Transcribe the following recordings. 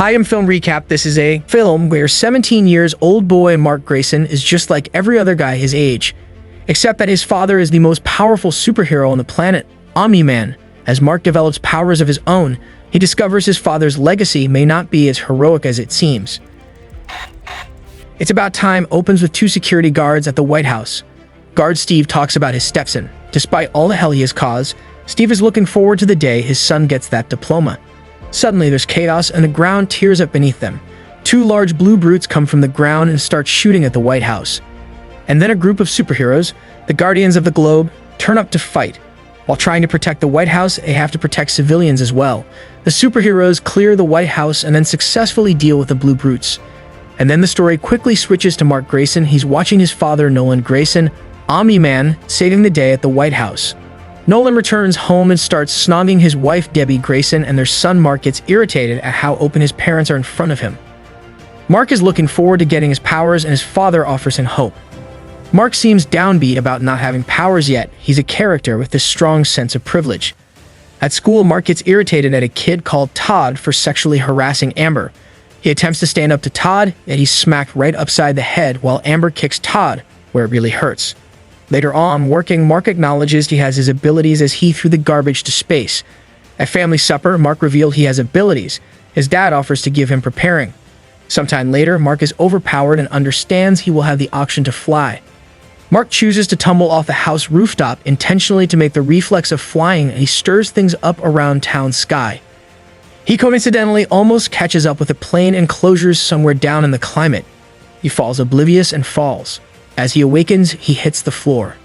Hi, I'm Film Recap. This is a film where 17 years old boy Mark Grayson is just like every other guy his age, except that his father is the most powerful superhero on the planet, Omni-Man. As Mark develops powers of his own, he discovers his father's legacy may not be as heroic as it seems. It's About Time opens with two security guards at the White House. Guard Steve talks about his stepson. Despite all the hell he has caused, Steve is looking forward to the day his son gets that diploma. Suddenly, there's chaos and the ground tears up beneath them. Two large blue brutes come from the ground and start shooting at the White House. And then a group of superheroes, the Guardians of the Globe, turn up to fight. While trying to protect the White House, they have to protect civilians as well. The superheroes clear the White House and then successfully deal with the blue brutes. And then the story quickly switches to Mark Grayson. He's watching his father, Nolan Grayson, Omni-Man, saving the day at the White House. Nolan returns home and starts snogging his wife Debbie Grayson, and their son Mark gets irritated at how open his parents are in front of him. Mark is looking forward to getting his powers, and his father offers him hope. Mark seems downbeat about not having powers yet. He's a character with this strong sense of privilege. At school, Mark gets irritated at a kid called Todd for sexually harassing Amber. He attempts to stand up to Todd, yet he's smacked right upside the head while Amber kicks Todd, where it really hurts. Later on, working, Mark acknowledges he has his abilities as he threw the garbage to space. At family supper, Mark revealed he has abilities. His dad offers to give him preparing. Sometime later, Mark is overpowered and understands he will have the option to fly. Mark chooses to tumble off the house rooftop intentionally to make the reflex of flying, and he stirs things up around town sky. He coincidentally almost catches up with a plane enclosures somewhere down in the climate. He falls oblivious and falls. As he awakens, he hits the floor.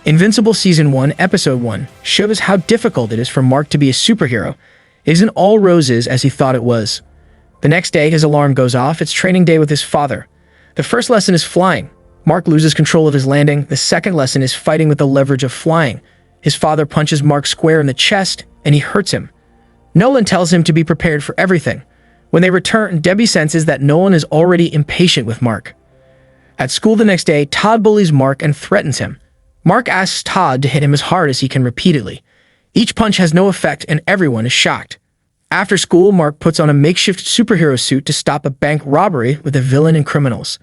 Invincible Season 1, Episode 1 shows how difficult it is for Mark to be a superhero. It isn't all roses as he thought it was. The next day, his alarm goes off. It's training day with his father. The first lesson is flying. Mark loses control of his landing. The second lesson is fighting with the leverage of flying. His father punches Mark square in the chest, and he hurts him. Nolan tells him to be prepared for everything. When they return, Debbie senses that Nolan is already impatient with Mark. At school the next day, Todd bullies Mark and threatens him. Mark asks Todd to hit him as hard as he can repeatedly. Each punch has no effect, and everyone is shocked. After school, Mark puts on a makeshift superhero suit to stop a bank robbery with a villain and criminals.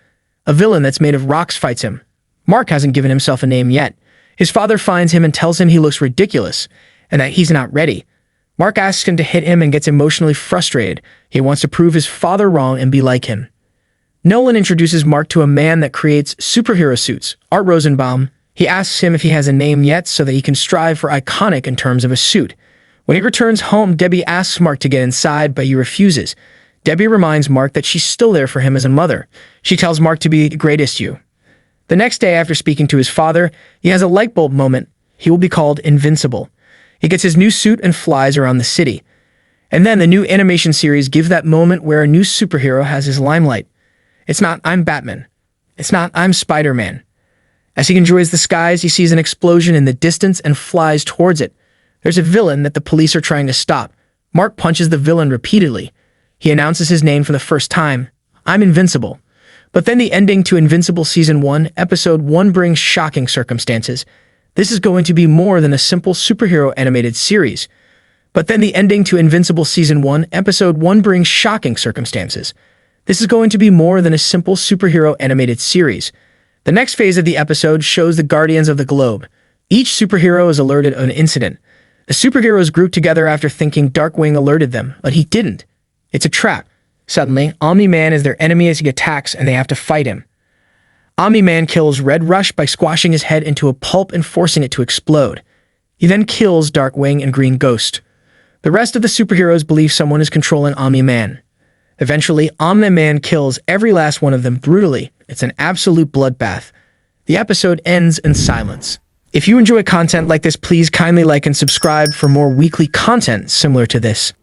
A villain that's made of rocks fights him. Mark hasn't given himself a name yet. His father finds him and tells him he looks ridiculous, and that he's not ready. Mark asks him to hit him and gets emotionally frustrated. He wants to prove his father wrong and be like him. Nolan introduces Mark to a man that creates superhero suits, Art Rosenbaum. He asks him if he has a name yet so that he can strive for iconic in terms of a suit. When he returns home, Debbie asks Mark to get inside, but he refuses. Debbie reminds Mark that she's still there for him as a mother. She tells Mark to be the greatest you. The next day, after speaking to his father, he has a light bulb moment. He will be called Invincible. He gets his new suit and flies around the city. And then the new animation series gives that moment where a new superhero has his limelight. It's not, I'm Batman. It's not, I'm Spider-Man. As he enjoys the skies, he sees an explosion in the distance and flies towards it. There's a villain that the police are trying to stop. Mark punches the villain repeatedly. He announces his name for the first time. I'm Invincible. But then the ending to Invincible Season 1, Episode 1 brings shocking circumstances. This is going to be more than a simple superhero animated series. But then the ending to Invincible Season 1, Episode 1 brings shocking circumstances. This is going to be more than a simple superhero animated series. The next phase of the episode shows the Guardians of the Globe. Each superhero is alerted of an incident. The superheroes group together after thinking Darkwing alerted them, but he didn't. It's a trap. Suddenly, Omni-Man is their enemy as he attacks, and they have to fight him. Omni-Man kills Red Rush by squashing his head into a pulp and forcing it to explode. He then kills Darkwing and Green Ghost. The rest of the superheroes believe someone is controlling Omni-Man. Eventually, Omni-Man kills every last one of them brutally. It's an absolute bloodbath. The episode ends in silence. If you enjoy content like this, please kindly like and subscribe for more weekly content similar to this.